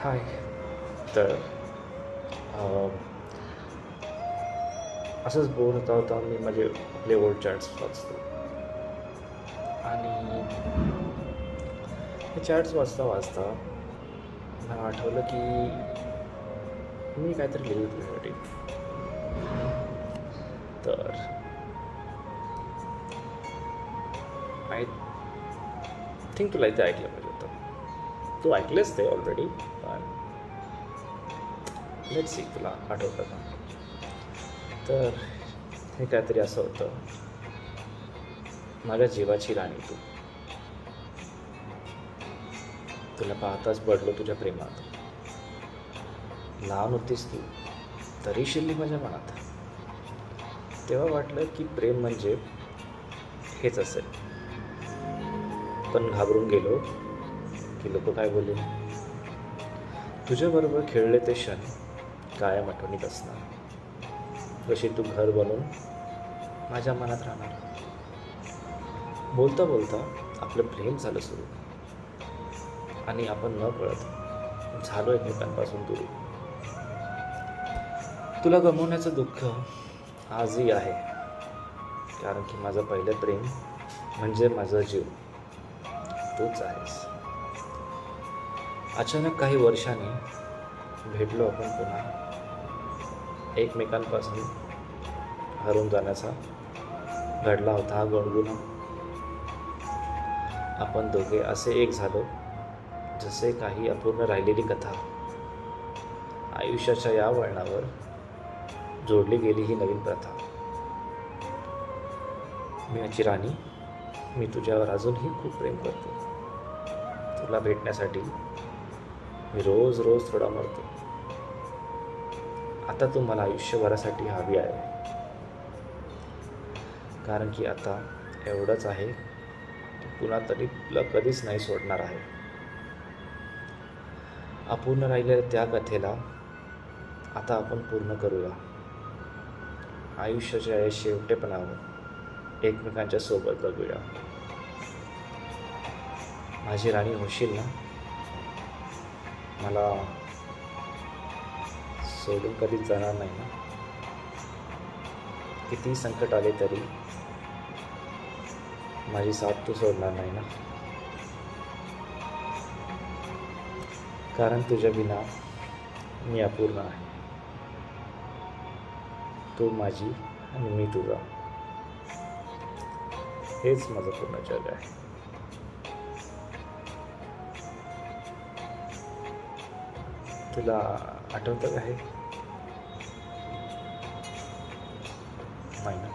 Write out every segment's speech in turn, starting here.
हाय. तर अ, असंच बोर होता होता मी माझे आपले ओल्ड चॅट्स वाचतो आणि हे चॅट्स वाचता वाचता मला आठवलं की मी काहीतरी लिहिलं तुझ्यासाठी. तर आय थिंक तुला इथे ऐकलं पाहिजे होतं. तू ऐकलंच ते ऑलरेडी, पण लेट्स सी तुला आठवतं का. तर हे काहीतरी असं होतं. माझ्या जीवाची राणी तू, तुला पाहताच पडलो तुझ्या प्रेमात. लहान होतीस तू तरी शिरली माझ्या मनात. तेव्हा वाटलं की प्रेम म्हणजे हेच असेल. पण घाबरून गेलो की लोक काय बोलेल. तुझ्याबरोबर खेळले ते क्षण कायम आठवणीत असणार. जशी तू घर बनवून माझ्या मनात राहणार. बोलता बोलता आपलं प्रेम झालं सुरू आणि आपण न कळत झालो एकमेकांपासून दूर. तुला गमावण्याचं दुःख आजही आहे, कारण की माझं पहिलं प्रेम म्हणजे माझा जीव तूच आहेस. अचानक काही वर्षांनी भेटलो आपण पुन्हा. एकमेकांपासून हरून जाण्याचा घडला होता हा गुणगुणा. आपण दोघे असे एक झालो जसे काही अपूर्ण राहिलेली कथा. आयुष्याच्या या वळणावर जोडली गेली ही नवीन प्रथा. मी याची राणी, मी तुझ्यावर अजूनही खूप प्रेम करतो. तुला भेटण्यासाठी मी रोज रोज थोडा मरतो. आता तू मला आयुष्यभरासाठी हवी आहे, कारण की आता एवढंच आहे की पुन्हा तरी तुला कधीच नाही सोडणार आहे. अपूर्ण राहिलेल्या त्या कथेला आता आपण पूर्ण करूया. आयुष्याच्या या शेवटेपणावर एकमेकांच्या सोबत जगूया. माझी राणी होशील ना. मला सोडून कधीच जाणार नाही ना. किती संकट आले तरी माझी साथ तू सोडणार नाही ना. कारण तुझ्या बिना मी अपूर्ण आहे. तू माझी आणि मी तुझा, हेच माझं पूर्ण जग आहे. तुला आठवतं का हे? नाही ना.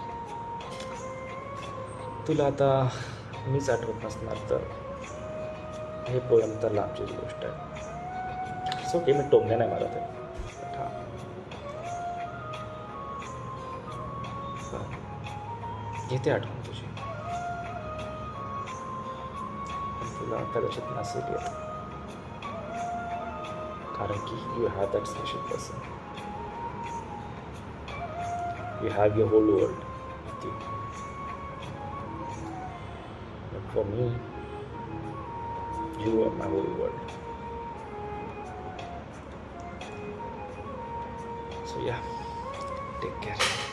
तुला आता मीच आठवत नसणार तर हे पोयम तर लांबचीच गोष्ट आहे. सो ओके, मी टोमणे नाही मारत आहे. येते आठवण तुझी, पण तुला कदाचित नसेल येत, कारण की you have that special person. You have your whole world with you. But for me, you are my whole world. So yeah, take care.